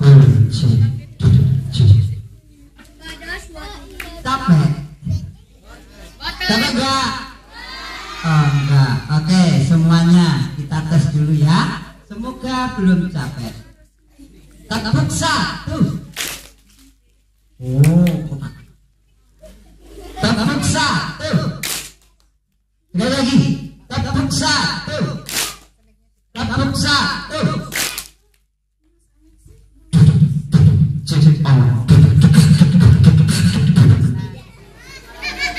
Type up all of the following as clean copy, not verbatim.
Capek? Capek enggak? Oh enggak. Oke, semuanya kita tes dulu ya. Semoga belum capek. Tepuk satu. Oh, tepuk satu. Sekali lagi. Tepuk satu. Tepuk satu.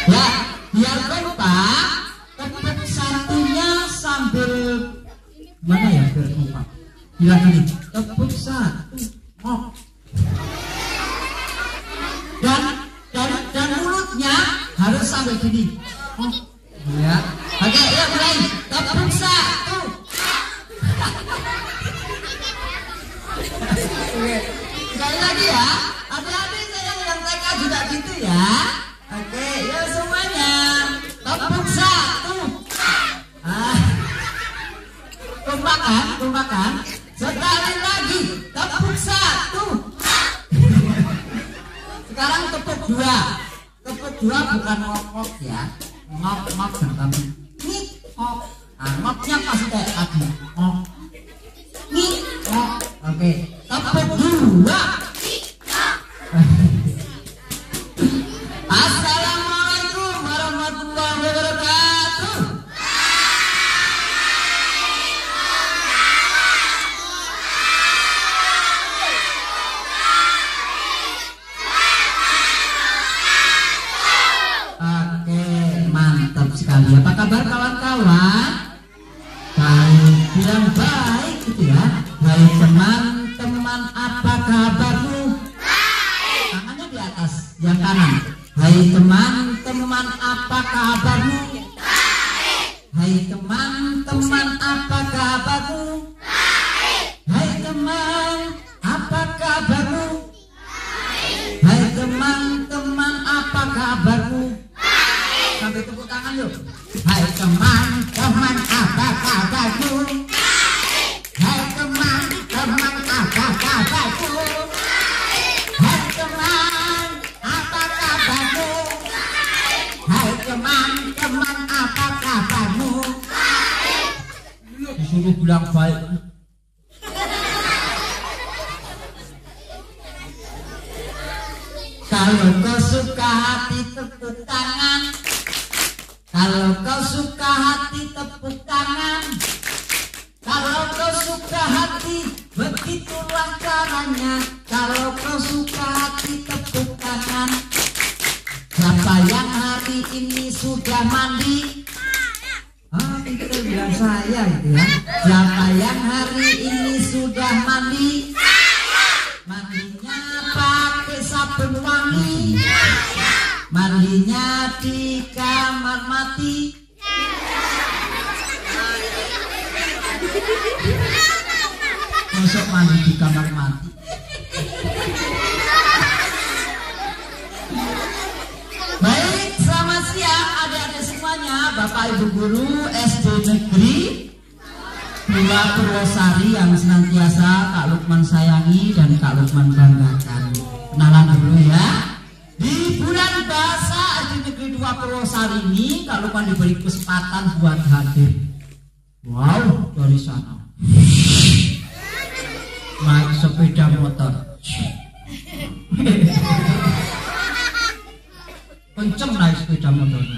Ya, biar kompak, tepuk satunya sambil mana ya biar kompak. Bilang ini, tepuk satu. Oh. Dan mulutnya harus sambil gini. Oh. Ya. Oke, ya mulai. Tepuk satu. Sekali lagi ya. Hati-hati saya yang TK juga gitu ya. Oke, ya semuanya. Tepuk satu. Kumpakan. Sekali lagi. Tepuk satu. Sekarang tepuk dua. Tepuk dua bukan ngok ya. Ngok dan kami. Nih, ngok. Ngoknya pasti kayak tadi. Ngok. Nih, ngok. Oke. Tepuk dua. Assalamualaikum warahmatullahi wabarakatuh. Oke, mantap sekali. Apa kabar kawan-kawan? Baik, bilang baik gitu ya. Baik teman-teman, apa kabarmu? Tangannya di atas, yang kanan. Hai teman-teman, apa kabarmu? Hai teman-teman, apa kabarmu? Hai teman, apa kabarmu? Hai teman-teman, apa kabarmu? Sampai tepuk tangan yuk. Hai teman-teman, apa kabarmu? Hai teman-teman, apa kabarmu? Hai teman, apa kabarmu? Hai teman-teman, apa kabarmu? Disuruh bilang baik. Kalau kau suka hati tepuk tangan. Kalau kau suka hati tepuk tangan. Kalau kau suka hati begitulah caranya. Kalau kau suka hati tepuk tangan. Siapa yang hari ini sudah mandi? Itu bilang saya itu ya. Siapa yang hari ini sudah mandi? Mandinya pakai sabun wangi. Mandinya di kamar mati. Masuk mandi di kamar mati. Baik, selamat siang adik-adik semuanya, Bapak Ibu Guru SD Negeri 2 Purwosari yang senantiasa Kak Lukman sayangi dan Kak Lukman banggakan. Kenalan dulu ya. Di bulan bahasa SD Negeri 2 Purwosari ini Kak Lukman diberi kesempatan buat hadir. Wow, dari sana naik sepeda motor. Kenceng naik sepeda motornya.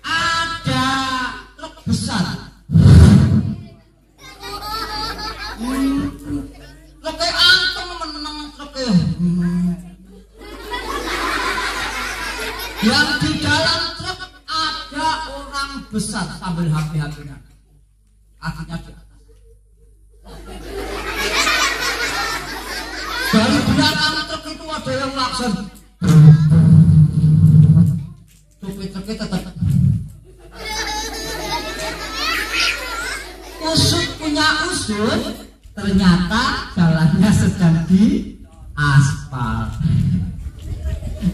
Ada truk besar. Truknya antum menang truknya. Yang di dalam truk ada orang besar sambil HP-HP-nya. Akhirnya di atas. Dari belakang truk itu ada yang lakson. Truk-truknya tetap. Usut punya usut, ternyata jalannya sedang di aspal.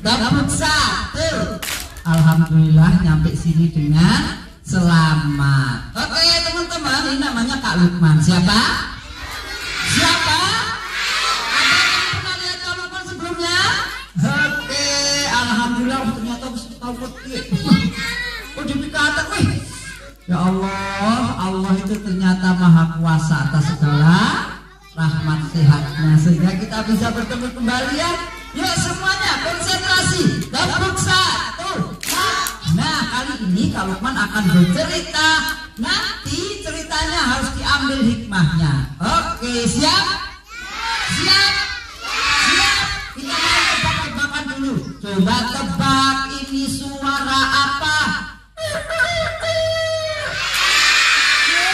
Tepuk satu. Alhamdulillah nyampe sini dengan selamat. Oke teman-teman, ini namanya Kak Lukman. Siapa? Siapa? Ada yang pernah lihat Kak Lukman sebelumnya? Oke, alhamdulillah ternyata mesti tahu ngerti. Kok dikata, wih. Ya Allah, Allah itu ternyata maha kuasa atas segala rahmat sehatnya, sehingga kita bisa bertemu kembali ya. Yuk semuanya konsentrasi. Tepuk satu. Nah kali ini Kak Lukman akan bercerita. Nanti ceritanya harus diambil hikmahnya. Oke, siap? Siap? Siap? Kita mau tebak-tebakan dulu. Coba tebak ini suara apa?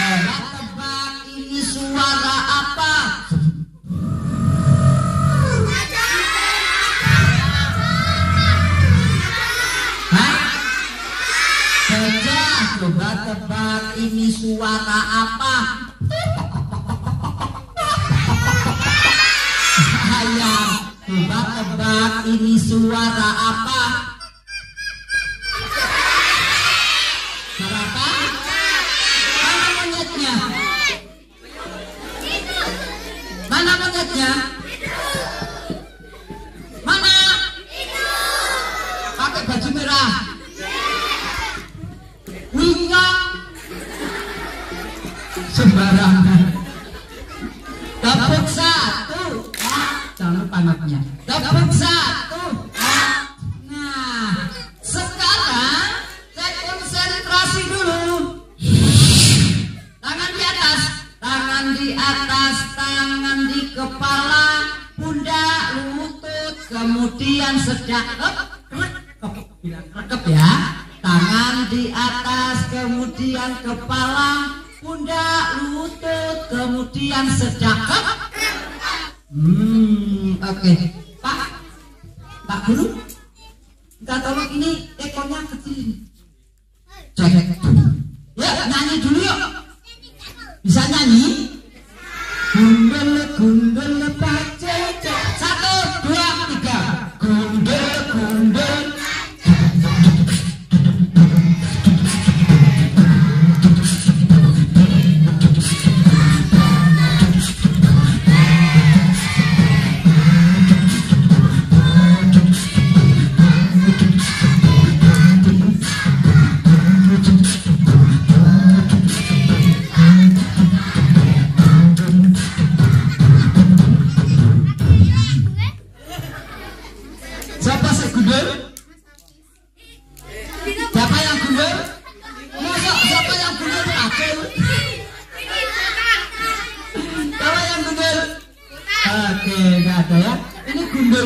Coba tebak ini suara apa? Coba tebak ini suara apa? Ayam. Coba tebak ini suara apa? Suara apa? Mana monyetnya? Mana monyetnya? Mana? Pakai baju merah. Sembarangan. Tepuk satu. Jangan lupa anaknya. Tepuk satu. Nah, sekarang cek konsentrasi dulu. Tangan di atas, tangan di atas, tangan di kepala, pundak, lutut, kemudian sedekap. Bilang rekep ya. Tangan di atas, kemudian kepala, pundak, lutut, kemudian sedekap. Oke. Pak Guru, kita tolong ini ekornya kecil. Cek. Ya, nyanyi dulu yuk. Bisa nyanyi? Gundel, gundel, pacet. 1, 2, 3. Gundel, gundel.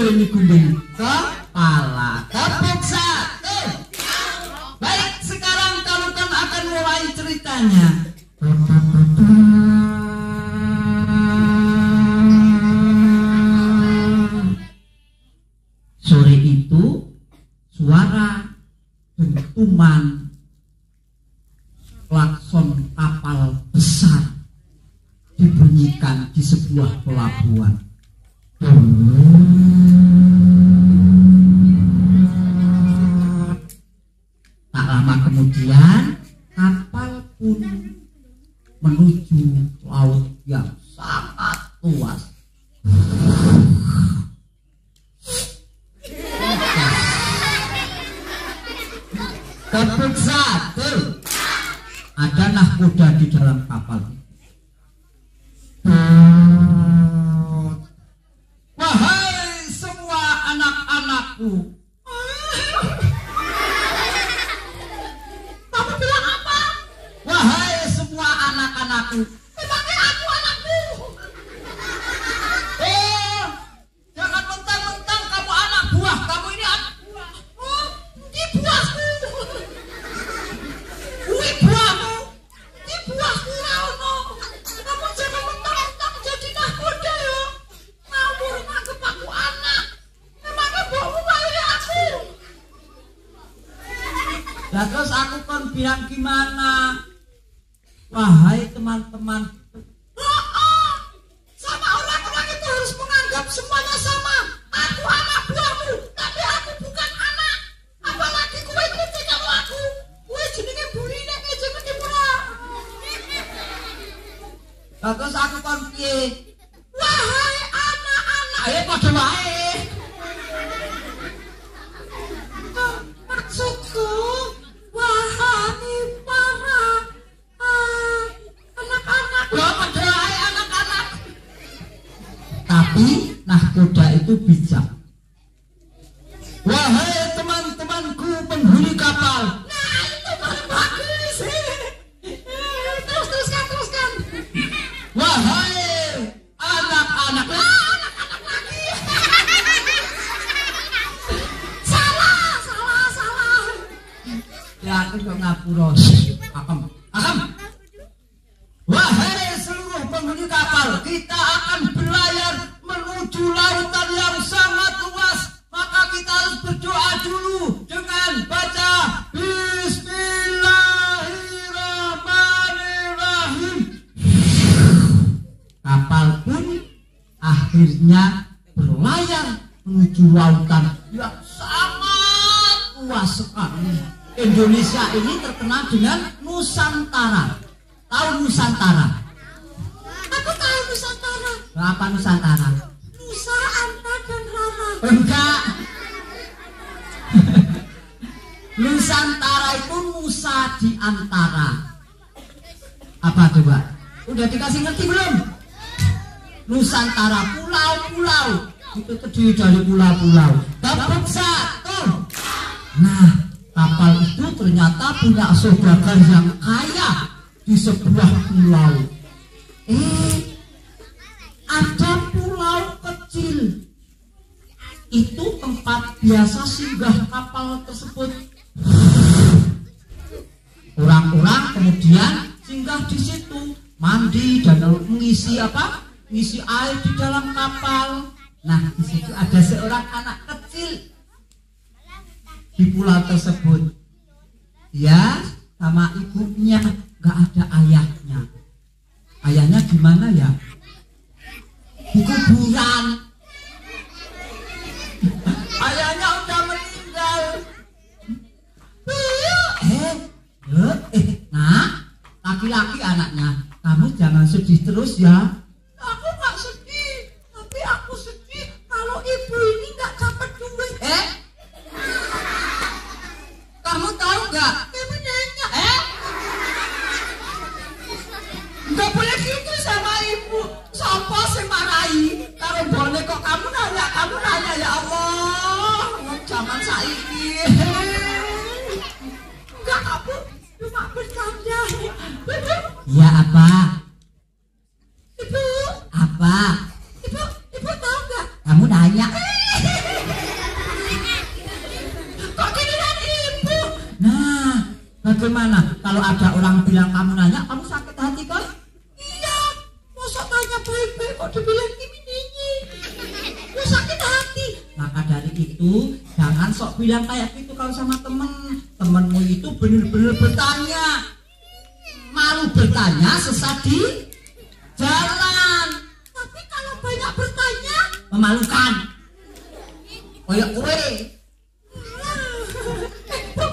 Ini gundul kepala. Tepuk satu. Baik, sekarang Kak Lukman akan mulai ceritanya. Sore itu suara dentuman klakson kapal besar dibunyikan di sebuah pelabuhan. Tak lama kemudian kapal pun menuju laut yang sangat luas. Tepuk satu. Ada nahkoda di dalam kapal. Wahai semua anak-anakku. Kamu bilang apa? Wahai semua anak-anakku. Memangnya aku anakmu? Oh, jangan mentang-mentang kamu anak buah. Kamu ini anak buah. Oh, ini buahku. Wih, buahmu. Ini buahku, Rauno. Kamu jangan mentang-mentang jadi nahkoda ya. Ngawur nganggep aku anak. Memangnya buahmu kayak aku. Lah terus aku kan bilang gimana? Wahai teman-teman, sama orang-orang itu harus menganggap semuanya sama. Aku anak buahmu, tapi aku bukan anak. Apalagi kue ikuti kalau aku. Kue jenenge burine kayak jenenge murah. Terus aku kon piye? Wahai anak-anak, padha wae. Maksudku, wahai para anak-anak. Loh, padha wae anak-anak. Tapi nahkoda itu bijak. Wahai teman-temanku penghuni kapal. Nah, itu paling bagus. Teruskan. Wahai anak-anak. Anak-anak lagi. Salah. Ya, aku kok ngapura. Akam. Wahai seluruh penghuni kapal, kita akan berlayar menuju lautan yang sangat luas. Maka kita harus berdoa dulu dengan baca Bismillahirrahmanirrahim. Kapal pun akhirnya berlayar menuju lautan yang sangat luas sekali. Indonesia ini terkenal dengan Nusantara. Tahu Nusantara? Aku tahu Nusantara. Apa Nusantara? Nusa, Anta, dan Rara. Enggak. Nusantara itu Nusa di antara. Apa coba? Udah dikasih ngerti belum? Nusantara, pulau-pulau. Itu terdiri dari pulau-pulau. Bab satu. Nah, kapal itu ternyata punya saudagar yang kaya di sebuah pulau. Ada pulau kecil. Itu tempat biasa singgah kapal tersebut. Orang-orang kemudian singgah di situ, mandi dan mengisi apa? Mengisi air di dalam kapal. Nah, di situ ada seorang anak kecil di pulau tersebut. Ya, sama ibunya, nggak ada ayahnya. Ayahnya gimana ya? Di kuburan. Ayahnya udah meninggal. Nah, laki-laki anaknya, kamu jangan sedih terus ya. Aku nggak sedih, tapi aku sedih kalau ibu ini nggak dapat duit. Kamu tahu nggak? Kamu nanya, nggak boleh gitu sama ibu. Sopo semarahi. Kalau boleh kok kamu nanya ya Allah. Zaman saiki. Enggak, aku cuma bercanda. Ya apa? Ibu. Apa? Ibu tahu nggak? Kamu nanya. Kok giliran ibu? Nah, bagaimana kalau ada orang bilang kamu nanya, kamu sakit hati kan? Iya. Masa tanya baik-baik kok dibilang gini? Lu sakit hati. Maka dari itu jangan sok bilang kayak gitu kalau sama temenmu itu bener-bener bertanya. Malu bertanya sesat di jalan. Tapi kalau banyak bertanya memalukan. Kayak kowe.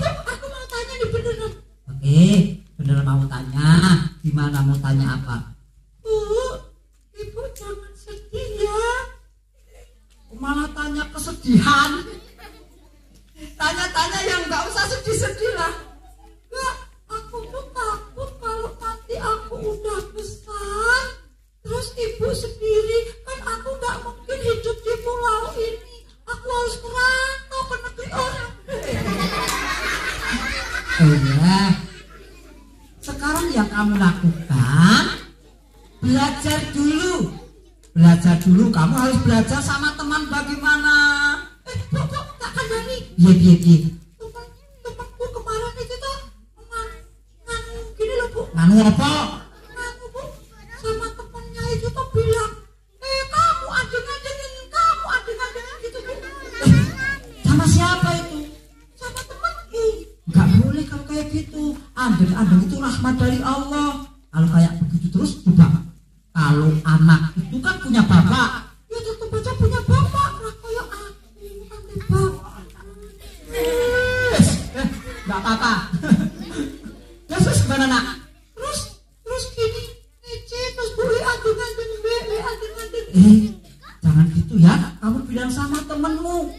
Aku mau tanya nih beneran. Oke, beneran mau tanya. Gimana mau tanya apa? Ibu jangan sedih ya. Malah tanya kesedihan. Tanya-tanya yang nggak usah sedih-sedih lah. Nggak, aku tuh takut kalau nanti aku udah besar, terus ibu sendiri, kan aku nggak mungkin hidup di pulau ini. Aku harus merantau ke negeri orang. Oh ya, sekarang yang kamu lakukan, belajar dulu. Kamu harus belajar sama teman bagaimana. Kok tak kandani? Iya. Temanku kemarin itu tuh nganu gini loh bu. Nganu apa? Nganu bu, sama temennya itu tuh bilang, kamu adeng-adengan gitu bu. Sama siapa itu? Sama temanku. Gak boleh kalau kayak gitu. Adeng-adeng itu rahmat dari Allah. Kalau kayak begitu terus, coba. Kalau anak itu kan punya bapak, ya tetap aja punya bapak. Lah kayak aku kan bapak. Gak apa-apa. Terus gimana nak? Terus gini, Nici, terus Bu Jangan gitu ya, kamu bilang sama temenmu.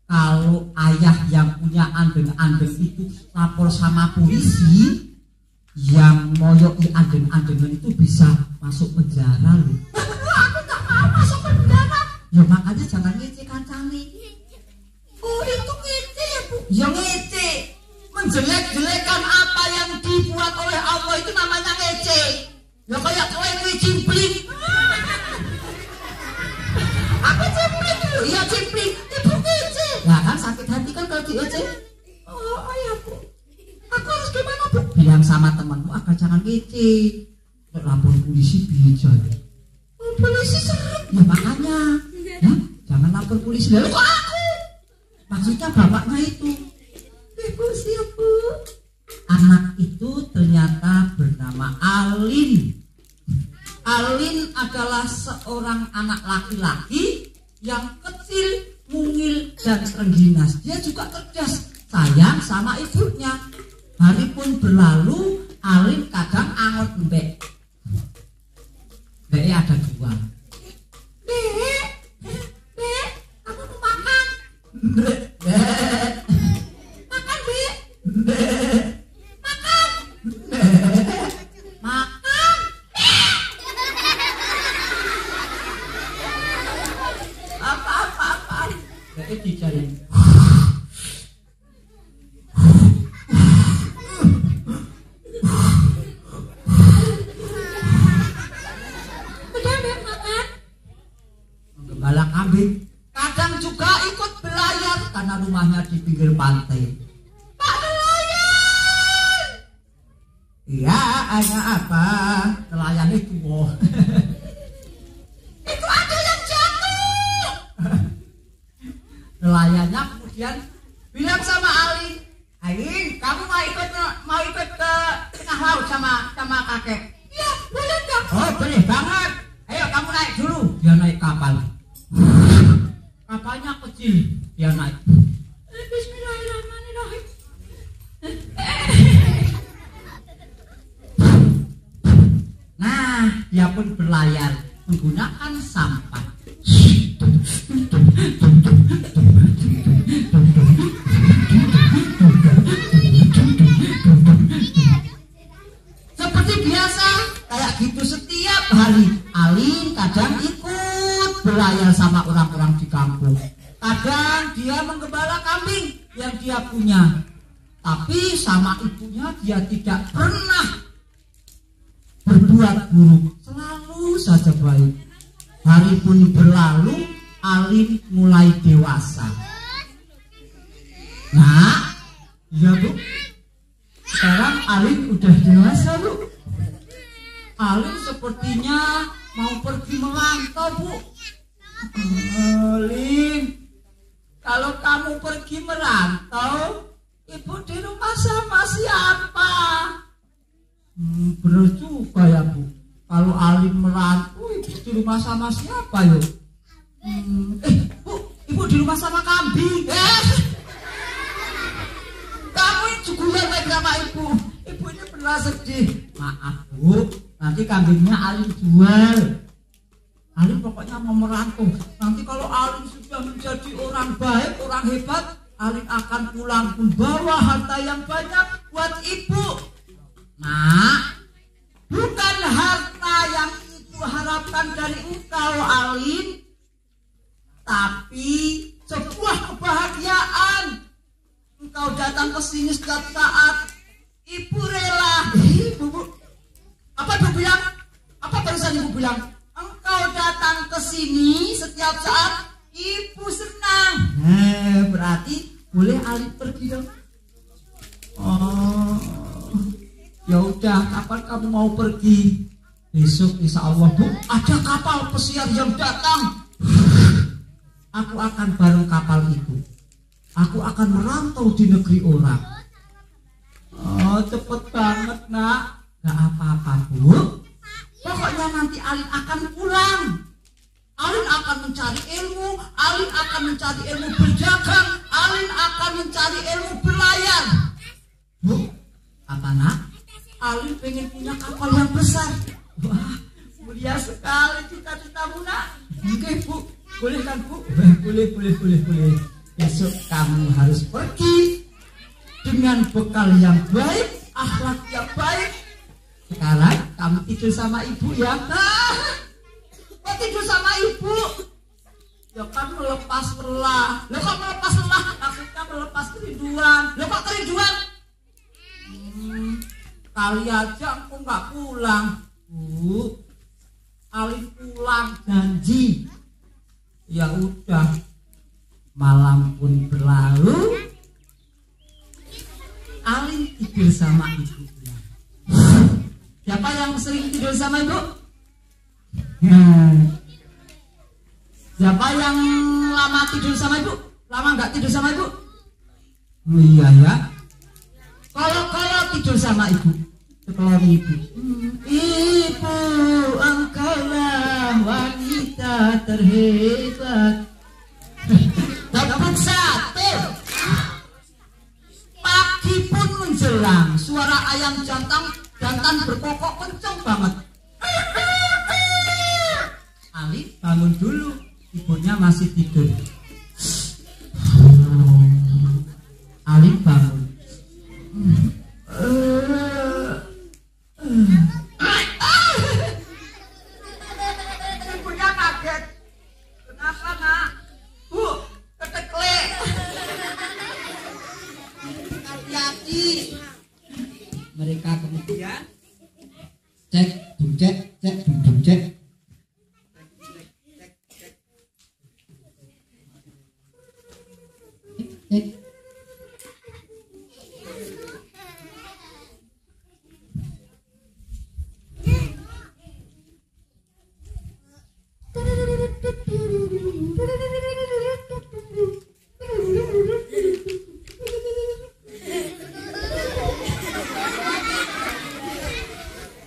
Kalau ayah yang punya andeng-andeng itu lapor sama polisi, yang moyoi andeng-andengan itu bisa masuk penjara loh. Aku tak mau masuk penjara. Ya makanya jangan ngece kancane. Oh itu ngece ya Bu? Ya ngece. Menjelek-jelekan apa yang dibuat oleh Allah itu namanya ngece. Ya kayak kowe kuwi cimpling. Aku cimpling dulu. Iya cimpling. Ibu ngece. Nah kan sakit hati kan kalau diece. Oh ya Bu. Aku harus gimana Bu? Bilang sama temanmu agar jangan ngece. Lapor polisi biar. Oh, polisi serem. Ya makanya. Ya, jangan lapor polisi. Lalu kok aku? Maksudnya bapaknya itu. Ibu siap Bu. Anak itu ternyata bernama Alin. Alin adalah seorang anak laki-laki yang kecil, mungil, dan rengginas. Dia juga cerdas, sayang sama ibunya. Hari pun berlalu, Alin kadang angot mbek. Mbeknya ada dua. Bek, kamu mau makan? Bek. Makan, Bek. Makan. Makan. Apa. Mbeknya dicari. Kadang juga ikut belayar karena rumahnya di pinggir pantai. Pak nelayan. Iya, hanya apa? Nelayan itu. Itu ada yang jatuh. Nelayannya kemudian bilang sama Alin, kamu mau ikut ke tengah laut sama kakek? Iya, boleh dong. Oh, boleh banget. Ayo kamu naik dulu. Dia naik kapal. Kapalnya kecil, dia naik. Bismillahirrahmanirrahim. Nah, dia pun berlayar menggunakan sampan. Seperti biasa, kayak gitu setiap hari. Alin kadang ikut belayar sama orang-orang di kampung. Kadang dia menggembala kambing yang dia punya. Tapi sama ibunya dia tidak pernah berbuat buruk. Selalu saja baik. Hari pun berlalu, Alin mulai dewasa. Nah, iya Bu. Sekarang Alin udah dewasa Bu. Alin sepertinya mau pergi merantau Bu. Alin, kalau kamu pergi merantau, ibu di rumah sama siapa? Bener juga ya Bu. Kalau Alin merantau, ibu di rumah sama siapa yuk? Bu, ibu di rumah sama kambing. Kamu juga lagi sama ibu. Ibu ini pernah sedih. Maaf Bu, nanti kambingnya Alin jual. Alin pokoknya mau merantau. Nanti kalau Alin sudah menjadi orang baik, orang hebat, Alin akan pulang membawa harta yang banyak buat ibu. Nah, bukan harta yang ibu harapkan dari engkau Alin, tapi sebuah kebahagiaan. Engkau datang ke sini setiap saat, ibu rela. Bu, apa ibu bilang? Apa barusan ibu bilang? Engkau datang ke sini setiap saat, ibu senang. Berarti boleh Alin pergi dong. Oh, ya udah, kapan kamu mau pergi? Besok insya Allah Bu, ada kapal pesiar yang datang. Aku akan bareng kapal itu. Aku akan merantau di negeri orang. Oh, cepet banget Nak. Gak apa-apa Bu. Pokoknya nanti Alin akan pulang. Alin akan mencari ilmu. Alin akan mencari ilmu berdagang. Alin akan mencari ilmu berlayar. Bu, apa Nak? Alin pengen punya kapal yang besar. Wah, mulia sekali cita-citamu Nak. Oke Bu, boleh kan Bu? Boleh. Besok kamu harus pergi dengan bekal yang baik, akhlak yang baik. Sekarang kamu tidur sama ibu ya. Kok tidur sama ibu? Ya kan melepas lelah. Lah kok melepas lelah? Maksudnya melepas kerinduan. Lah kok kerinduan? Kali aja aku nggak pulang. Bu, Alin pulang janji. Ya udah, malam pun berlalu. Alin tidur sama ibunya. Siapa yang sering tidur sama ibu? Siapa yang lama tidur sama ibu? Lama nggak tidur sama ibu? Oh iya ya. Kalau tidur sama ibu, setelah ibu. Ibu, engkaulah wanita terhebat. Dapat satu. Pagi pun menjelang, suara ayam jantan berkokok kenceng banget. Ali bangun dulu, ibunya masih tidur. Ali bangun. Ibunya kaget. Kenapa nak? Bu, keteklek. Hati-hati. Mereka kemudian cek.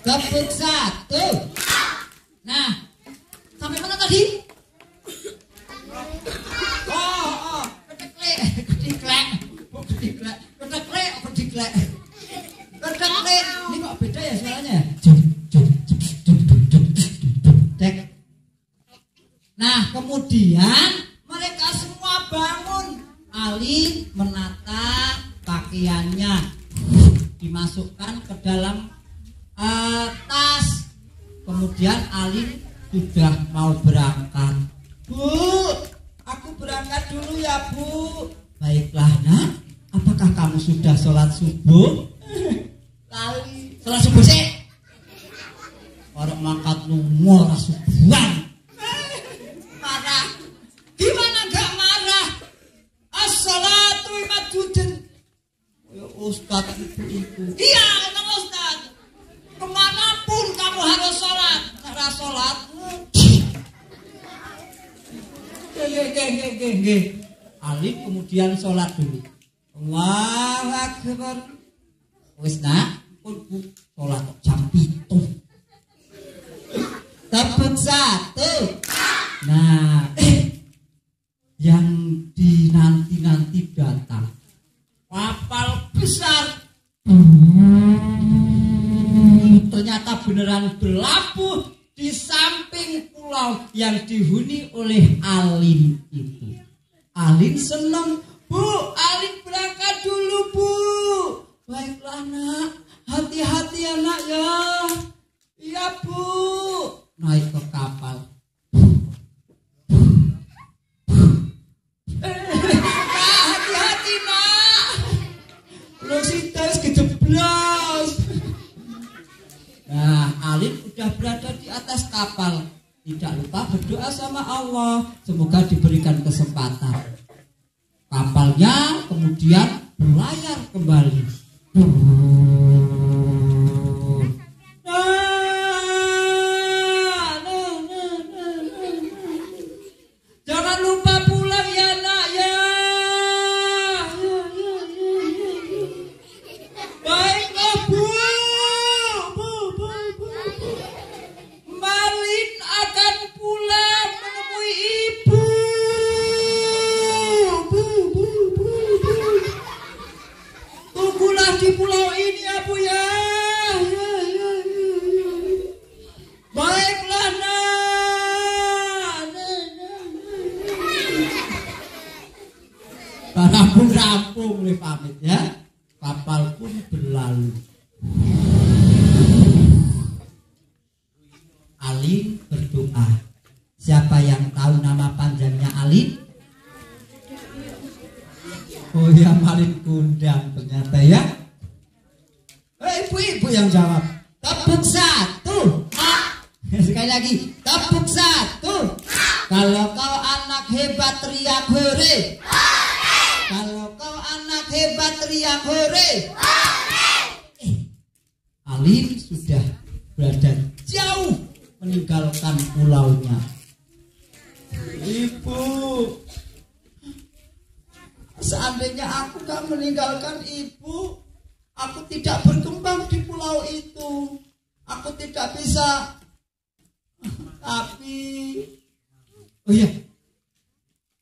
Gabuk satu. Nah, sampai mana tadi? Oh, kediklek. Ini kok beda ya suaranya? Cek. Nah, kemudian mereka semua bangun. Ali menata pakaiannya, dimasukkan ke dalam tas. Kemudian Alin sudah mau berangkat. Bu, aku berangkat dulu ya Bu. Baiklah nak, apakah kamu sudah sholat subuh? Lali, sholat subuh sih. Orang mangkat lumur subuhan. Marah. Gimana gak marah? As-salatu imadudin. Ya Ustaz itu. Iya, emang Ustaz. Kemanapun kamu harus sholat. Cara sholat. Ali kemudian sholat dulu. Allahu Akbar. Wis nak, pun sholat jam 7. Dapat satu. Nah, yang dinanti-nanti datang. Kapal besar. Ternyata beneran berlabuh di samping pulau yang dihuni oleh Alin itu. Alin senang. Bu, Alin berangkat dulu Bu. Baiklah nak, hati-hati anak ya. Iya Bu. Naik ke kapal. Hati-hati nak. Rositas kejeblos. Nah, Alin udah berada di atas kapal. Tidak lupa berdoa sama Allah. Semoga diberikan kesempatan. Kapalnya kemudian berlayar kembali. Jangan lupa pulang ya nak ya. Baiklah Bu. Malin akan pulang menemui ibu. Tunggulah di pulau ini ya Bu ya. rampung-rampung nih pamit ya. Kapal pun berlalu. Alin berdoa. Siapa yang tahu nama panjangnya Alin? Oh ya, Malin Kundang ternyata ya. Ibu-ibu yang jawab. Tepuk satu. Sekali lagi. Tepuk satu. Kalau kau anak hebat teriak hore. Kalau kau anak hebat teriak hore. Alin sudah berada jauh meninggalkan pulaunya. Ibu, seandainya aku gak meninggalkan ibu, aku tidak berkembang di pulau itu. Aku tidak bisa. Tapi, oh iya,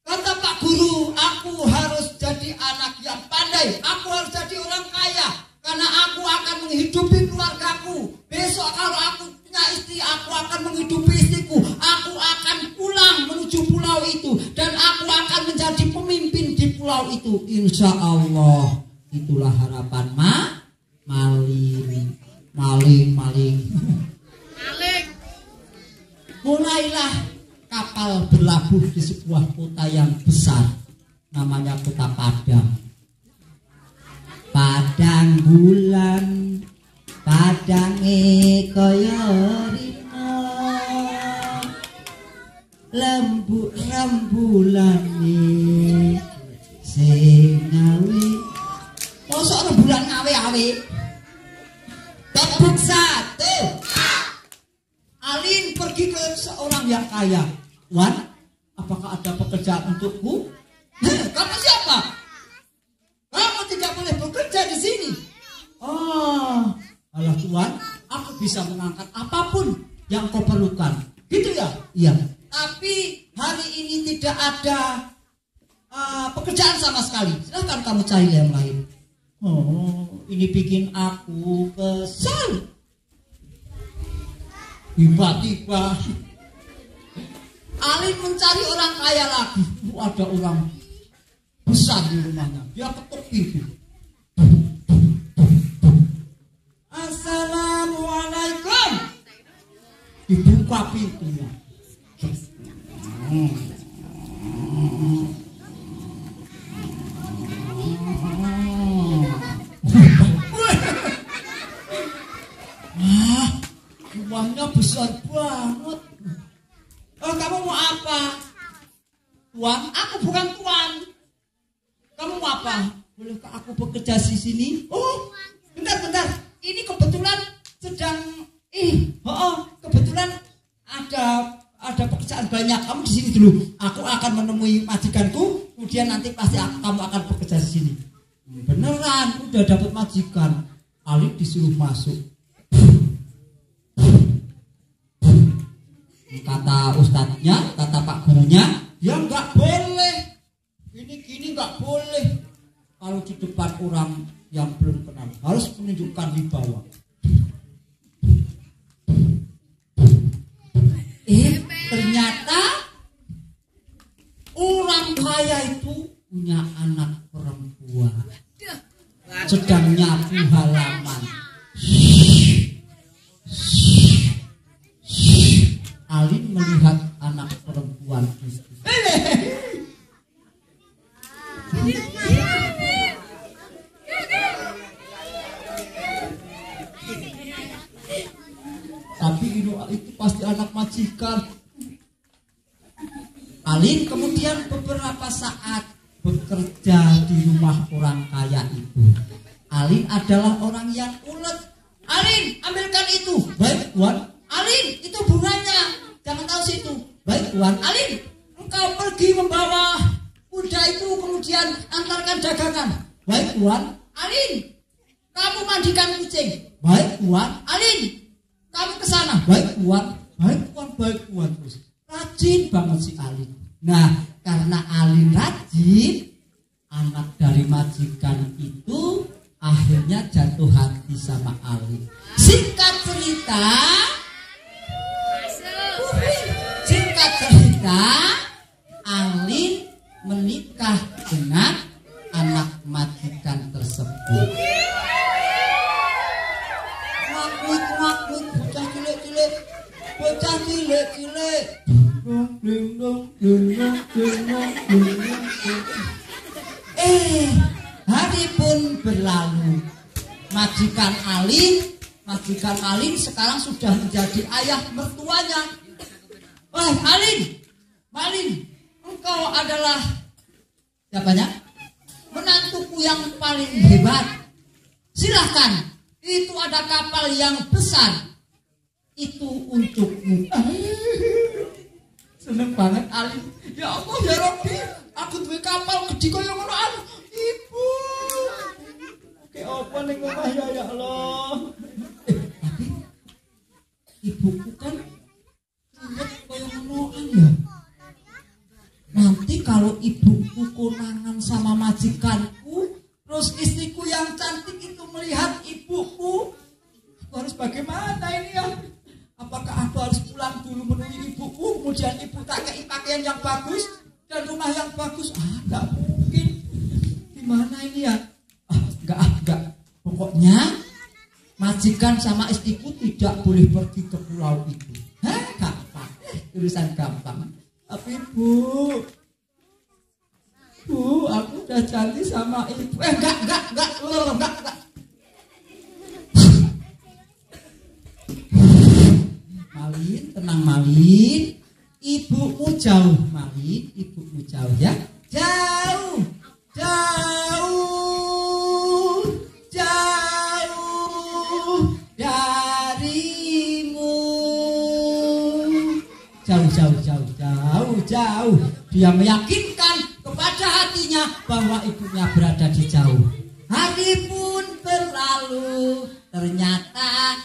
kata Pak Guru, aku harus jadi anak yang pandai. Aku harus jadi orang kaya, karena aku akan menghidupi keluargaku. Besok kalau aku punya istri, aku akan menghidupi istriku. Aku akan pulang menuju pulau itu, dan aku akan menjadi pemimpin di pulau itu. Insya Allah. Itulah harapan maling. Mulailah kapal berlabuh di sebuah kota yang besar, namanya kota Padang. Padang bulan, padange kaya rina, lembut rembulane sing ngawe. Mosok rembulan ngawe-awe. Tepuk satu. Alin pergi ke seorang yang kaya. Wan, apakah ada pekerjaan untukku? Kamu siapa? Kamu tidak boleh bekerja di sini. Oh, alah Tuan, aku bisa mengangkat apapun yang kau perlukan. Gitu ya? Iya. Tapi hari ini tidak ada pekerjaan sama sekali. Silahkan kamu cari yang lain. Oh, ini bikin aku kesal. Tiba-tiba Alin mencari orang kaya lagi. Ada orang besar di rumahnya. Dia ketuk pintu. Assalamualaikum. Dibuka pintunya. Rumahnya besar banget. Kamu mau apa? Tuan, aku bukan tuan. Kamu mau apa? Bolehkah aku bekerja di sini? Oh, bentar. Ini kebetulan sedang kebetulan ada pekerjaan banyak. Kamu di sini dulu. Aku akan menemui majikanku. Kemudian nanti pasti kamu akan bekerja di sini. Beneran, udah dapat majikan. Alin disuruh masuk. Kata ustadznya, kata pak gurunya, ya nggak boleh. Gini nggak boleh. Kalau di depan orang yang belum kenal, harus menunjukkan wibawa. Ternyata orang kaya itu punya anak perempuan, sedang nyapu halaman. Alin melihat anak perempuan itu. Tapi itu pasti anak majikan. Alin kemudian beberapa saat bekerja di rumah orang kaya itu. Alin adalah orang yang ulet. Alin, ambilkan itu. Baik, Tuan. Alin, itu bunganya. Jangan tahu situ. Baik, Tuan. Alin, engkau pergi membawa kuda itu, kemudian antarkan dagangan. Baik, Tuan. Alin, kamu mandikan kucing. Baik, Tuan. Alin, kamu ke sana. Baik, Tuan. Baik, Tuan. Baik, Tuan. Terus rajin banget si Alin. Nah, karena Alin rajin, anak dari majikan itu akhirnya jatuh hati sama Alin. Singkat cerita, Alin menikah dengan Kuik, bocah cilik-cilik. Bocah cilik-cilik. Hari pun berlalu. Majikan Alin sekarang sudah menjadi ayah mertuanya. Wah, Malin, engkau adalah siapanya? Menantuku yang paling hebat. Silahkan, itu ada kapal yang besar. Itu untukmu. Seneng banget Alin. Ya Allah ya Rabbi, aku duwe kapal gede kaya ngono. Ibu. Oke, apa ning omah ya Allah. Tapi ibuku kan inget kaya ngonoan ya. Nanti kalau ibuku konangan sama majikanku, terus istriku yang cantik itu melihat ibuku, aku harus bagaimana ini ya? Apakah aku harus pulang dulu menemui ibuku, kemudian ibu tak kei pakaian yang bagus dan rumah yang bagus? Enggak mungkin. Gimana ini ya? Enggak. Pokoknya majikan sama istriku tidak boleh pergi ke pulau itu. Gampang. Urusan gampang. Tapi Bu, aku udah janji sama ibu. Enggak. Malin, tenang Malin. Ibumu jauh, Malin. Ibumu jauh ya. Jauh darimu. Jauh. Dia meyakinkan kepada hatinya bahwa ibunya berada di jauh. Hari pun berlalu. Ternyata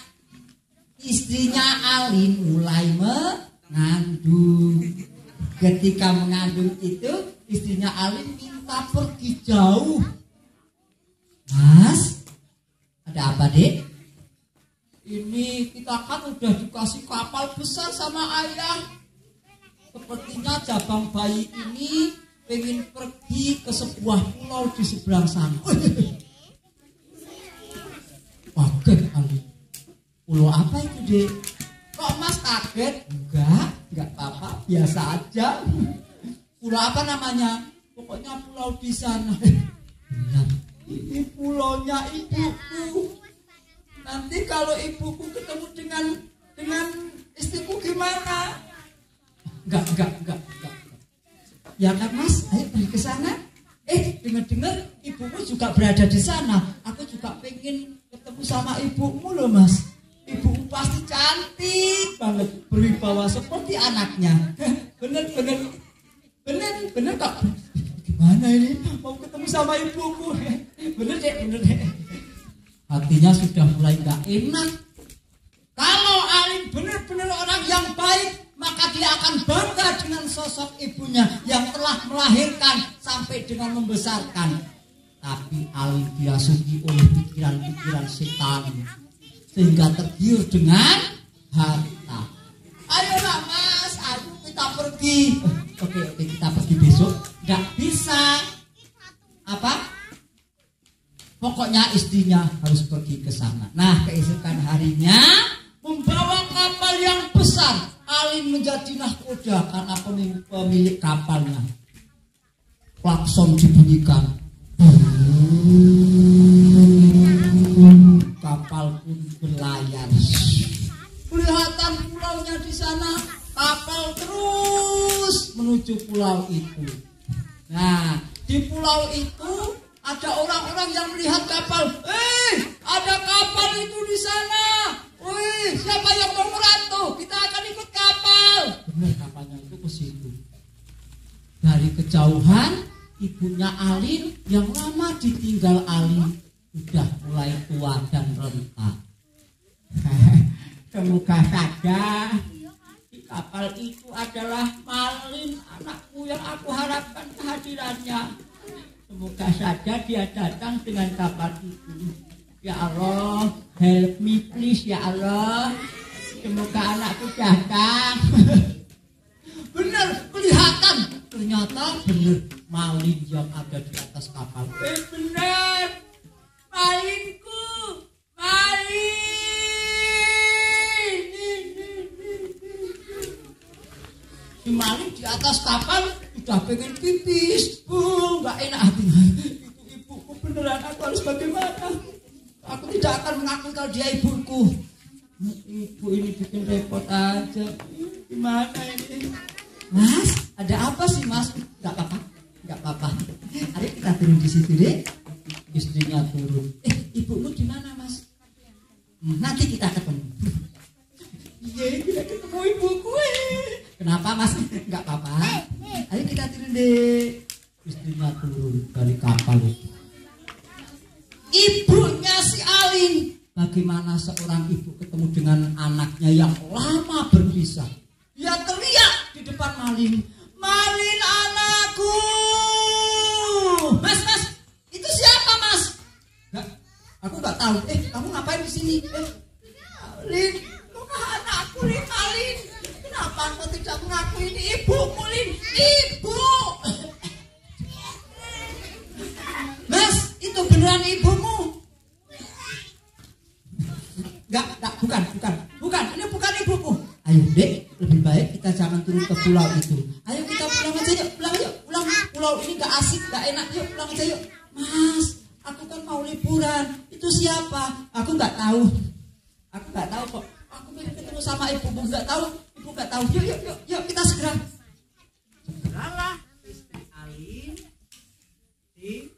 istrinya Alin mulai mengandung. Ketika mengandung itu, istrinya Alin minta pergi jauh. Mas, ada apa Dek? Ini kita kan udah dikasih kapal besar sama ayah. Sepertinya jabang bayi ini pengen pergi ke sebuah pulau di seberang sana. Kaget Alin. Pulau apa itu Dek? Kok Mas kaget? Enggak apa-apa, biasa aja. Pulau apa namanya? Pokoknya pulau di sana. Benar. Ini pulaunya ibuku. Nanti kalau ibuku ketemu dengan istriku gimana? Enggak. Ya kan Mas, ayo pergi ke sana. Dengar ibuku juga berada di sana. Aku juga pengen ketemu sama ibumu loh Mas. Ibumu pasti cantik banget, berwibawa seperti anaknya. Bener kok. Gimana ini? Mau ketemu sama ibuku? Bener deh. Hatinya sudah mulai gak enak. Kalau Alin benar-benar orang yang baik, maka dia akan bangga dengan sosok ibunya yang telah melahirkan sampai dengan membesarkan. Tapi Alin dirasuki oleh pikiran-pikiran setan sehingga tergiur dengan harta. Ayolah Mas, kita pergi. Oke, kita pergi besok. Gak bisa. Apa? Pokoknya istrinya harus pergi ke sana. Nah, keesokan harinya membawa kapal yang besar. Alin menjadi nahkoda karena pemilik kapalnya. Klakson dibunyikan. Kapal pun berlayar. Kelihatan pulaunya di sana. Kapal terus menuju pulau itu. Nah, di pulau itu ada orang-orang yang melihat kapal. Ada kapal itu di sana. Siapa yang mau merantau? Kita akan ikut kapal. Benar, kapalnya itu ke situ. Dari kejauhan, ibunya Alin yang lama ditinggal Alin sudah mulai tua dan renta. Semoga saja di kapal itu adalah Malin, anakku yang aku harapkan kehadirannya. Semoga saja dia datang dengan kapal itu. Ya Allah, help me please ya Allah. Semoga anakku datang. Benar, kelihatan. Ternyata benar Malin yang ada di atas kapal. Benar, Malinku, Malin. Si maling di atas kapal udah pengen pipis. Nggak enak hatinya. Itu ibuku beneran, aku harus bagaimana? Aku tidak akan mengakui kalau dia ibuku. Ibu ini bikin repot aja. Gimana ini? Mas, ada apa sih mas? Nggak apa-apa, nggak apa-apa. Ayo kita turun di situ deh. Istrinya turun. Ibumu di mana mas? Nanti kita ketemu. Iya, kita ketemu ibuku. Kenapa mas? Nggak apa-apa. Ayo kita turun deh. Istrinya turun dari kapal itu. Ibunya si Alin. Bagaimana seorang ibu ketemu dengan anaknya yang lama berpisah? Dia teriak di depan maling. Maling anakku. Mas, itu siapa mas? Nggak, aku nggak tahu. Kamu ngapain di sini? Lin, bukan anakku Lin, Alin. Kenapa kau tidak mengakui ini ibumu Lin? Ibu. Mas, itu beneran ibumu? Enggak, bukan. Ini bukan ibuku. Ayo, Dek, lebih baik kita jangan turun ke pulau itu. Ayo kita pulang aja yuk, pulang. Pulau ini enggak asik, enggak enak. Yuk, pulang aja yuk. Mas, aku kan mau liburan. Itu siapa? Aku enggak tahu kok. Aku pengen ketemu sama ibumu, enggak tahu. Ibu enggak tahu. Yuk, kita segera. Segeralah istri Alin di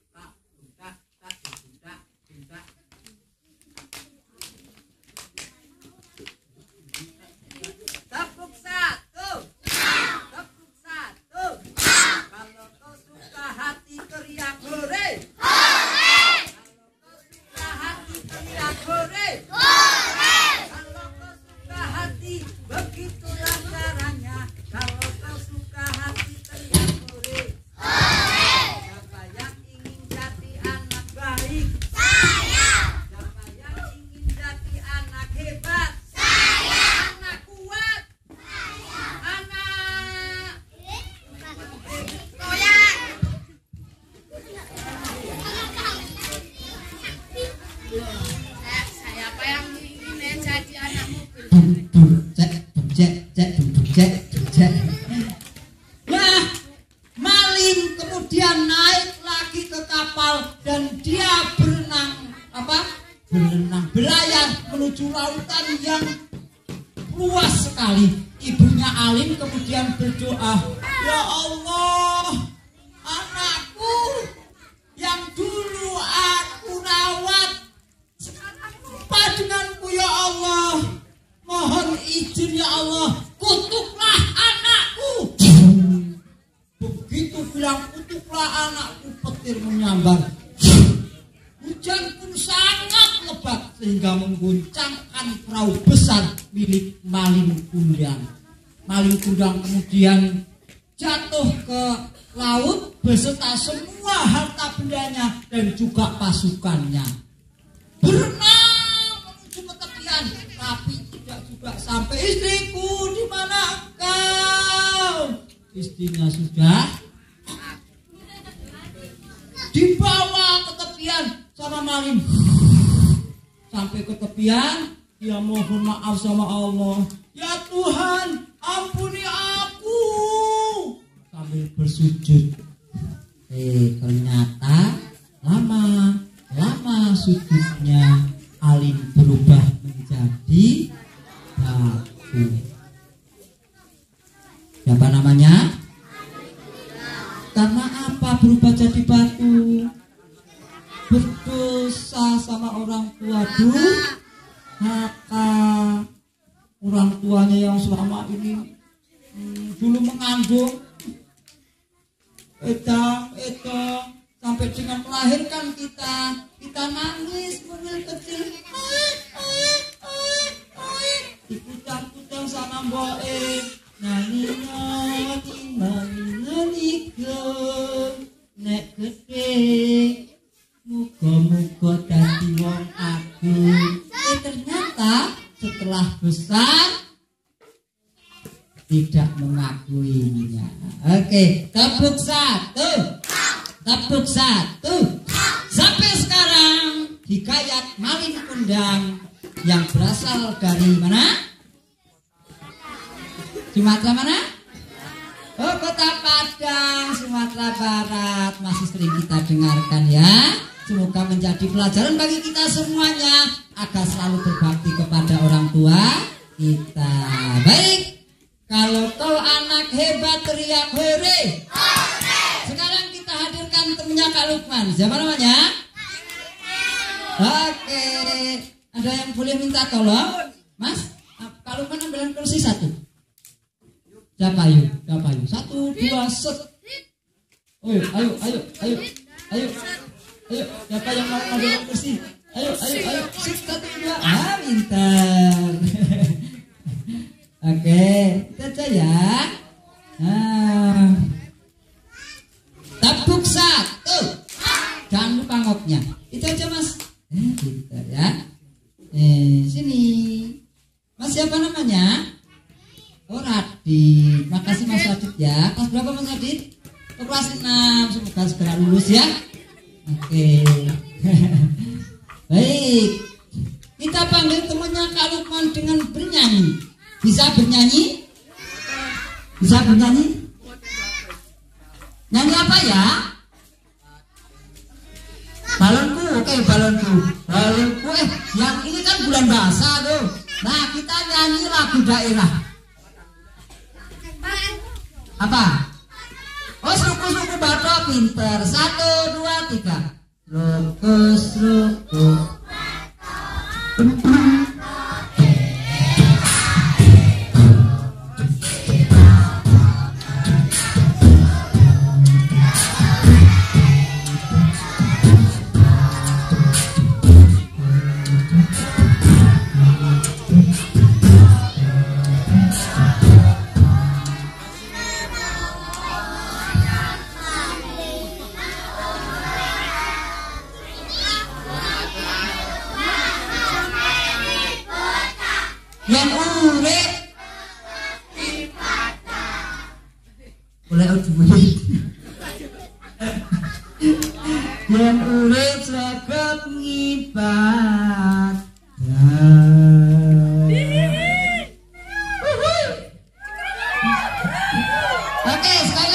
berlayar menuju lautan yang luas sekali. Ibunya Alin kemudian berdoa, ya Allah, anakku yang dulu aku rawat sekarang lupa denganku ya Allah. Mohon izin ya Allah, kutuklah anakku. Begitu bilang kutuklah anakku, petir menyambar. Hujan pun sangat lebat sehingga mengguncangkan perahu besar milik Maling Kundang. Maling Kundang kemudian jatuh ke laut beserta semua harta bendanya dan juga pasukannya. Berenang menuju ke tepian, tapi tidak juga sampai. Istriku, di mana engkau? Istrinya sudah dibawa ke tepian sama maling. Sampai ke tepian, dia mohon maaf sama Allah. Ya Tuhan, ampuni aku. Sambil bersujud. Ternyata lama sujudnya Alin berubah menjadi batu. Siapa namanya? Karena apa berubah jadi batu? Berdosa sama orang tua, maka orang tuanya yang selama ini dulu mengandung edang sampai dengan melahirkan kita nangis mungil kecil, dikutang-kutang sama mboe, nani nek gede. Muga-muga dadi wong agung. Ternyata setelah besar tidak mengakuinya. Oke, tepuk satu. Sampai sekarang hikayat Maling Kundang yang berasal dari mana? Sumatera mana? Oh, Kota Padang, Sumatera Barat masih sering kita dengarkan ya. Semoga menjadi pelajaran bagi kita semuanya agar selalu berbakti kepada orang tua kita. Baik, kalau kau anak hebat teriak hore. Sekarang kita hadirkan temannya Kak Lukman. Siapa namanya? Oke, ada yang boleh minta tolong? Mas, Kak Lukman ambilkan kursi satu. Siapa yuk? Siapa yuk? 1, 2, set. Ayo. Siapa yang mau ambil kursi? Ayo. Set, 1, 2. Ah, pintar. Oke, itu aja ya. Tabuk 1. Jangan lupa ngoknya. Itu aja Mas. Pintar ya. Sini. Mas siapa namanya? Oh, Radit. Makasih Mas Radit ya. Kelas berapa Mas Radit? Oh, kelas 6. Semoga segera lulus ya. Oke. Baik. Kita panggil temannya Kak Lukman dengan bernyanyi. Bisa bernyanyi? Bisa bernyanyi? Nyanyi apa ya? Balonku, oke balonku. Balonku, yang ini kan bulan bahasa tuh. Nah, kita nyanyi lagu daerah. Apa? Oh, suku-suku Batak pinter. 1, 2, 3. Suku. Yang urip boleh duit. Yang urip saged ngibadah. Oke, sekali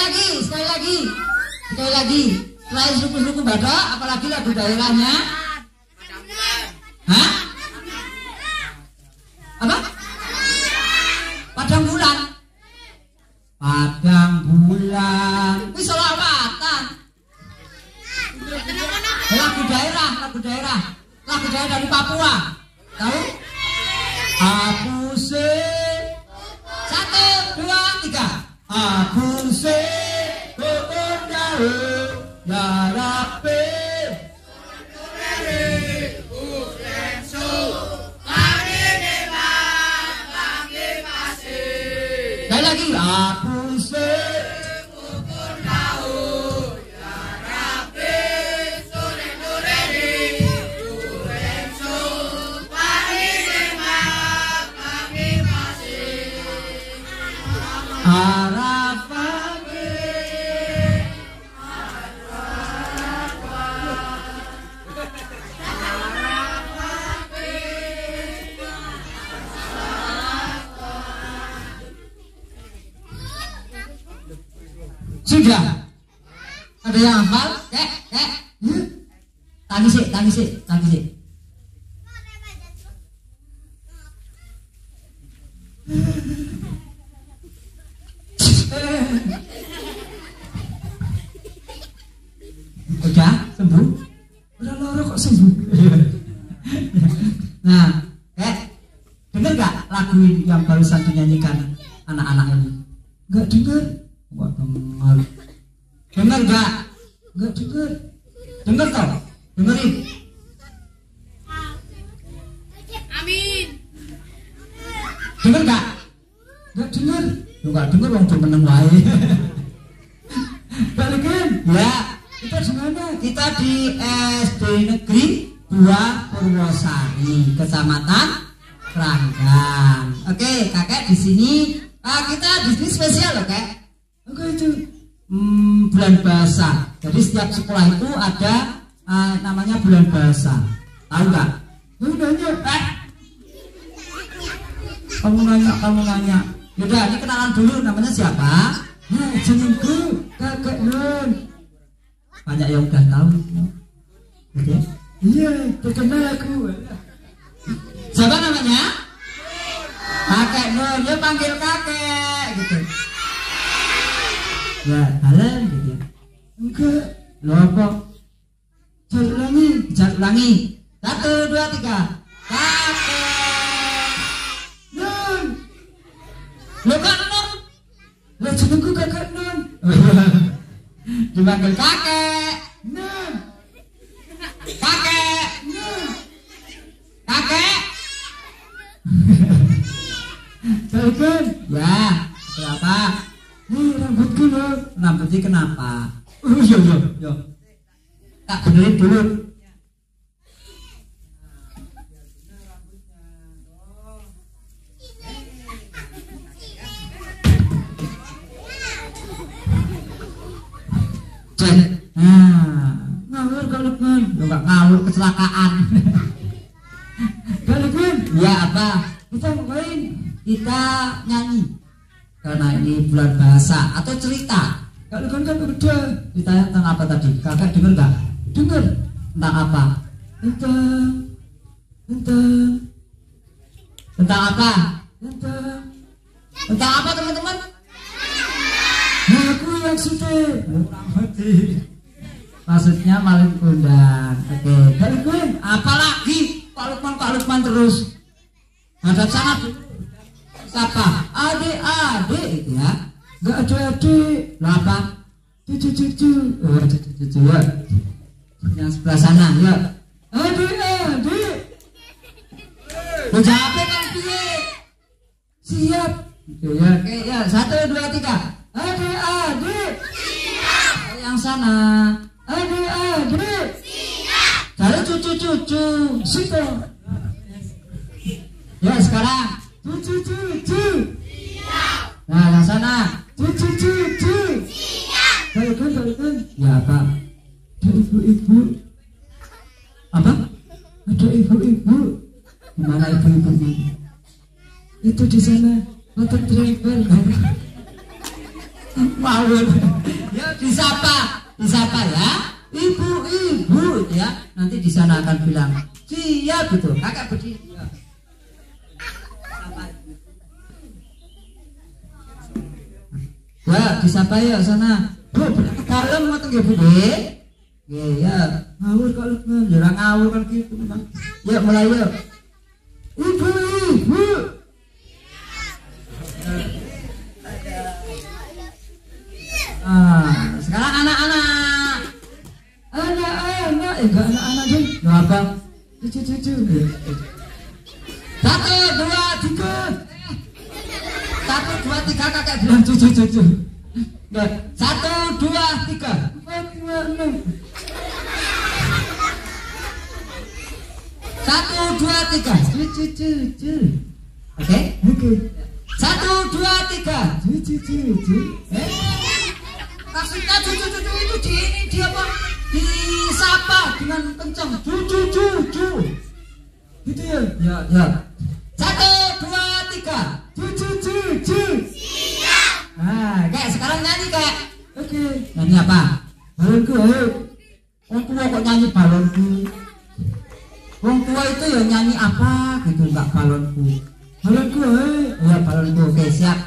lagi. Selain suku-suku Batak, apalagi lagu daerahnya? Hah? Apa? Padang bulan. Ini selawatan. Lagu daerah dari Papua. Tahu? Aku se 1, 2, 3. Aku se ya Rabbi. Lagi aku syukur kau ya Rabbi sore-sore Turenso parinema kami masih Arafah sudah ada yang hafal? Tangis sih. Udah sembuh? Udah loro kok sembuh. Nah, dengar gak lagu yang barusan dinyanyikan anak-anak ini? Gak dengar? Gak dengar. Dengar gak? Gak dengar. Dengar toh? Dengerin. Amin. Dengar gak? Gak dengar. Gak dengar wong meneng wae. Balikin. Ya, kita di mana? Kita di SD Negeri 2 Purwosari, Kecamatan Keranggan. Oke, kakek di sini. Kita di sini spesial loh, Kak. Oke, itu bulan bahasa. Jadi setiap sekolah itu ada namanya bulan bahasa. Tahu nggak? Kamu nanya. Yaudah, ini kenalan dulu. Namanya siapa? Nah, jenengku Kakek Nun. Banyak yang udah tahu. Oke. Iya, terkenal aku. Siapa namanya? Kakek Nun. Dia panggil kakek gitu. Ya, halen gitu. Enggak. Lo apa? Jalur Ulangi. 1, 2, 3. Kakek Nun. Lo kok Nun? Lah jenengku Kakek Nun. Dipanggil kakek. Nun. Kakek. Nun. Kakek. Kakek. Ya, berapa? Nih rambutku loh. Rambutnya kenapa? Yo. Tak benerin dulu. Cek. Nah, Ngawur Kak Lukman. lo gak ngawur kecelakaan. Kak Lukman. Ya apa? Kita ngapain? Kita nyanyi. Karena ini bulan bahasa atau cerita. Kak Lukman kan udah. Ceritanya tentang apa tadi? Kakak denger gak? Dengar. Tentang apa? Tentang Tentang apa? tentang Tentang apa teman-teman? aku yang sudah. Maksudnya maling kundang. Oke. Kak Lukman. Apalagi Pak Lukman terus. Hadap sana dulu. Siapa? Adik-adik itu ya. Gak ada adik. Lo apa? Cucu. Oh, cucu ya. Yang sebelah sana ya. Adik. Lo jawabnya kan piye? Siap. Ya, oke ya. 1, 2, 3. Adik. Yang sana. Adik. Cari cucu-cucu. Situ. Ya sekarang. Cucu. Nah yang sana. Cucu. Kak Lukman. Ya apa? Ada ibu-ibu. Apa? Ada ibu-ibu. Gimana ibu-ibunya? Itu di sana. Motor driver. Mawur. Ya disapa ya. Ibu-ibu ya. Nanti di sana akan bilang siap gitu. Kakak berdiri. Ya. Ya disapa ya sana. Bu, ke dalam mau tengge bu deh. Ya. Ngawur Kak Lukman. Jangan ngawur kan gitu memang. Ya mulai yuk. Ibu. Sekarang anak-anak. Anak-anak. Enggak anak-anak deh. Lo apa? Cucu. 1, 2, 3. 1, 2, 3 kakak bilang cucu. 1, 2, 3. 4, 5, 6. 1, 2, 3. Cucu. Oke? Oke. 1, 2, 3. Cucu. Maksudnya cucu itu di apa? Disapa dengan kencang. Cucu. Gitu ya. Ya. 1, 2, 3. Cucu. Nah, kayak sekarang nyanyi kayak. Oke. Nyanyi apa? Balonku ayo. Orang tua kok nyanyi balonku? Orang tua itu ya nyanyi apa gitu, enggak balonku. Balonku ayo. Ya balonku. Oke siap.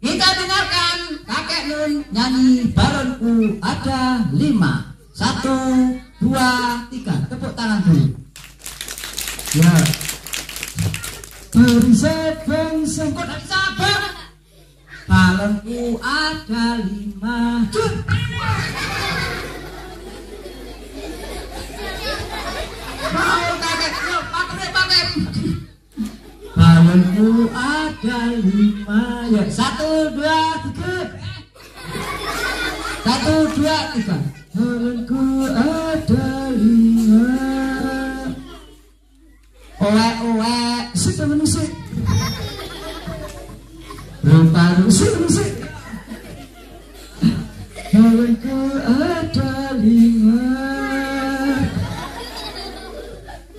Kita dengarkan kakek Nun nyanyi balonku ada 5. 1, 2, 3. Tepuk tangan dulu. Ya. Bangsa. Kok tidak sabar? Balonku ada 5. Mau kakek, yuk pakai. Balonku ada 5. Ya 1, 2, 3. 1, 2, 3. Balonku ada 5. Owe. Sik manusia. Rupa-rupa. Balonku ada 5.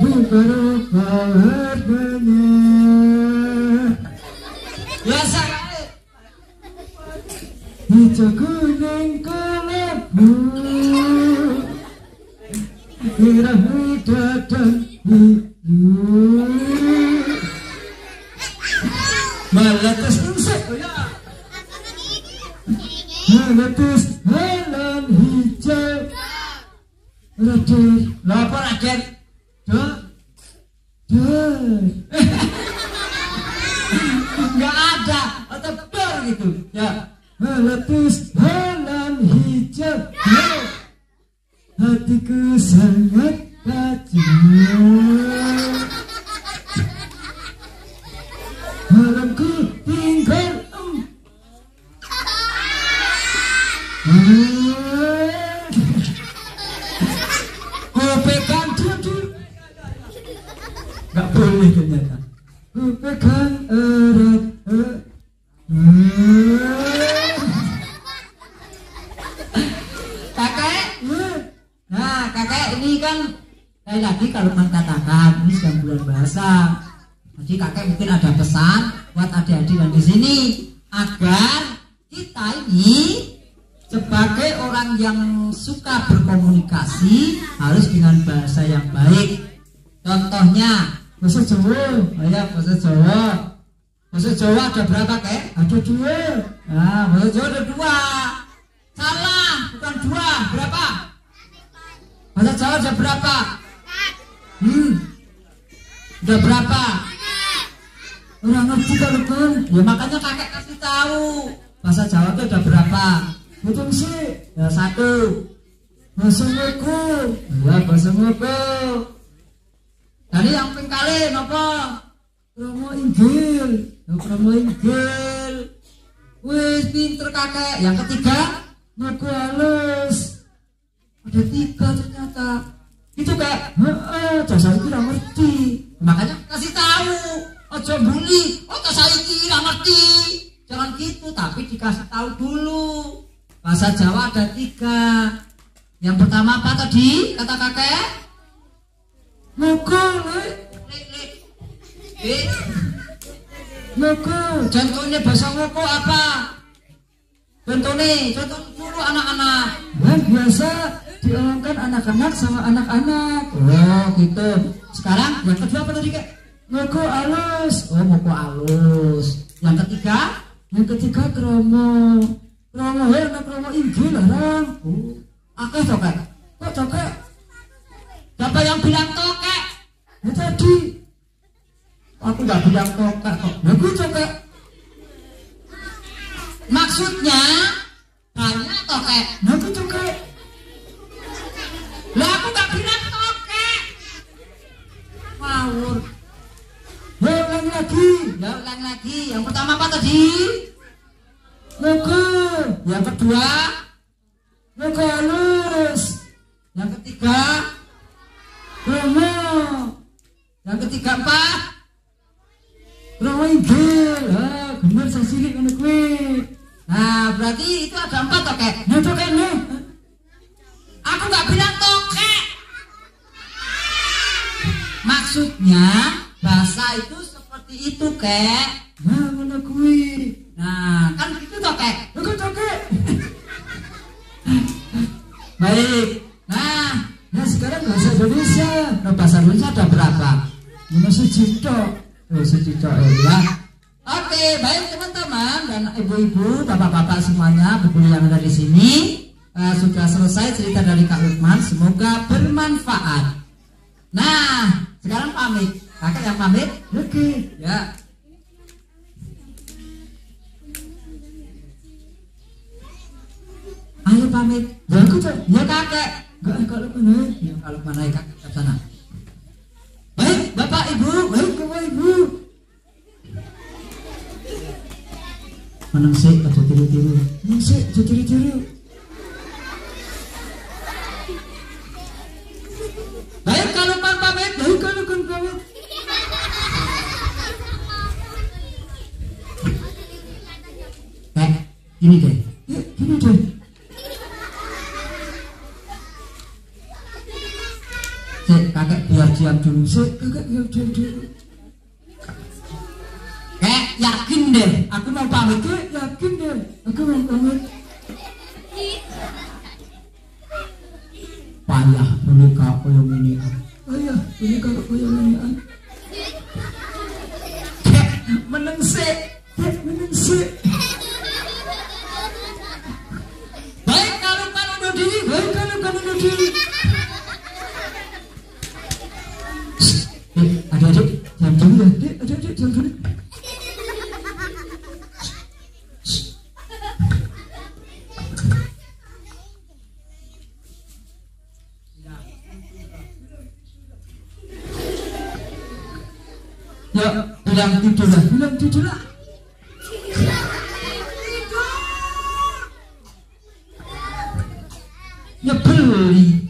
Rupa-rupa warnanya. Biasa. Ojo kuning kelabu irah dadang biru meletus insek ya meletus halan hijau Raden lapor Raden nggak ada atau dor gitu ya meletus halan hijau hatiku sangat kacau malamku tinggal pegang duduk nggak boleh ternyata pegang erat kakek nah kakek ini kan kayak tadi kalau katakan ini sedang bulan puasa jadi kakek mungkin ada pesan buat adik-adik yang di sini agar kita ini sebagai orang yang suka berkomunikasi harus dengan bahasa yang baik. Contohnya bahasa Jawa, ya bahasa Jawa. Bahasa Jawa ada berapa kek? Ada 2. Nah, bahasa Jawa ada 2. Salah, bukan 2. Berapa? Bahasa Jawa ada berapa? Udah berapa? Orang ngerti kalau kan? Ya makanya kakek kasih tahu. Bahasa Jawa itu ada berapa? Betul sih. Ya 1. Bahasa Ngoko. Ya bahasa Ngoko. Tadi yang pengkali apa? Kromo Inggil. Ya Kromo Inggil. Wih pinter kakek. Yang ketiga Ngoko halus. Ada 3 ternyata. Itu kayak jasa itu gak ngerti. Makanya kasih tahu. Ojo bully. Oh jasa itu gak ngerti. Jangan gitu. Tapi dikasih tahu dulu. Bahasa Jawa ada 3. Yang pertama apa tadi? Kata kakek? Ngoko, ngoko. Contohnya bahasa ngoko apa? Contohnya, contoh dulu anak-anak. Yang biasa diomongkan anak-anak sama anak-anak. Oh gitu. Sekarang yang kedua apa tadi kek? Ngoko alus. Oh ngoko alus. Yang ketiga? Yang ketiga kromo. Kromo herna kromo inggil orang. Akeh tokek. Kok tokek? Siapa yang bilang tokek? Ya tadi. Aku nggak bilang tokek kok. Aku tokek. Maksudnya banyak tokek. Aku tokek. Lah aku nggak bilang tokek. Ngawur. Ya ulang lagi. Ya ulang lagi. Yang pertama apa tadi? Ngoko. Yang kedua ngoko halus. Yang ketiga kromo. Yang ketiga apa? Kromo inggil. Bener sasilik ngono kuwi. Nah berarti itu ada 4 tokek. Nah tokek nih. Aku nggak bilang tokek. Maksudnya bahasa itu seperti itu kek. Nah ngono kuwi. Nah, kan begitu tokek. Aku tokek. Baik. Nah sekarang bahasa Indonesia. Nah, bahasa Indonesia ada berapa? Masih citok. Citok ya. Oke, baik teman-teman dan ibu-ibu, bapak-bapak semuanya, buku yang ada di sini sudah selesai cerita dari Kak Lukman. Semoga bermanfaat. Nah, sekarang pamit. Kakak yang pamit? Oke. Ya. Ayo pamit. Ya aku tuh. Ya kakek. Enggak kalau mana? Ya kalau mana kakek ke sana. Baik, Bapak Ibu. Baik, Bapak Ibu. Menang sih, aja tiru-tiru. Menang sih, aja tiru-tiru. Baik, kalau pamit. Baik, kalau pamit. Gini deh. Ya, gini deh. Kakek biar diam dulu. Kakek biar diam dulu. Yakin deh. Aku mau pamit. Yakin deh. Aku mau pamit. ayah boneka koyo ngene. Ayah boneka koyo ngene. Meneng sik, meneng sik. Baik kalau kan undur diri, baik kalau kan undur diri. Adik-adik, jangan dulu ya, adik-adik jangan dulu. Ya, bilang tidur lah, bilang tidur lah. Ya beli.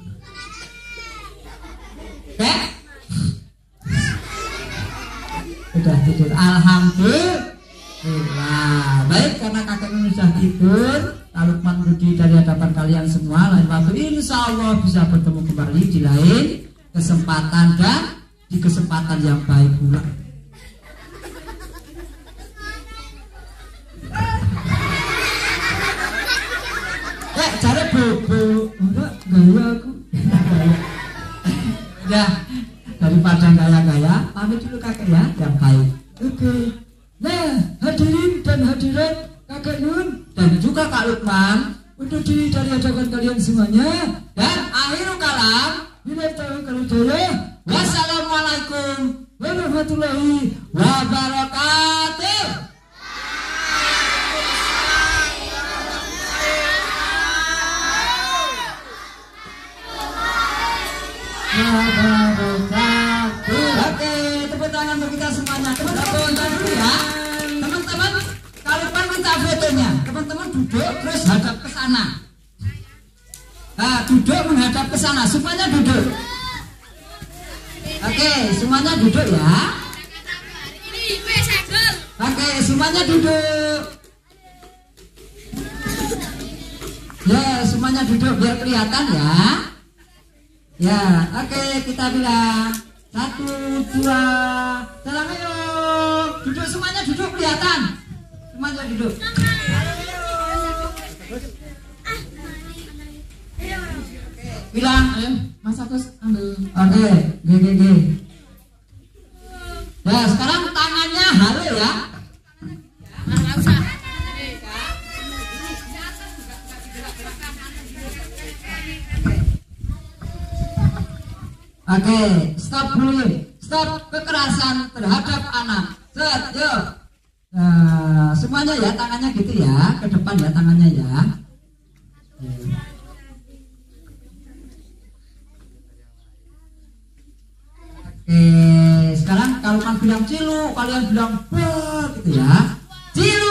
Sudah tidur, alhamdulillah. Baik, karena kakek sudah tidur, Lukman Budi dari hadapan kalian semua, lain waktu insya Allah bisa bertemu kembali di lain kesempatan dan di kesempatan yang baik pula. Cara bobo, enggak gaya aku. Ya, daripada gaya-gaya, pamit dulu kakek ya, yang baik. Oke. Nah, hadirin dan hadirat kakek Nun dan juga Kak Lukman undur diri dari hadapan kalian semuanya. Dan akhirul kalam, wassalamualaikum warahmatullahi wabarakatuh. Oke, tepuk tangan untuk kita semuanya. Teman-teman dulu ya. Teman-teman, kalau Lukman minta fotonya, teman-teman duduk terus hadap ke sana. Nah, duduk menghadap ke sana, semuanya duduk. Oke, semuanya duduk ya. Oke, semuanya duduk. Ya, semuanya duduk biar kelihatan ya. Ya, oke, kita bilang 1, 2, salam ayo. Duduk semuanya, duduk kelihatan. Semuanya duduk. Bilang, ayo, Mas Agus ambil. Oke, GGG. Ya, sekarang tangannya halu ya. Oke, stop bullying, stop kekerasan terhadap anak. Set, yuk. Nah, semuanya ya tangannya gitu ya, ke depan ya tangannya ya. Oke, sekarang kalau kan bilang cilu, kalian bilang bah gitu ya. Cilu.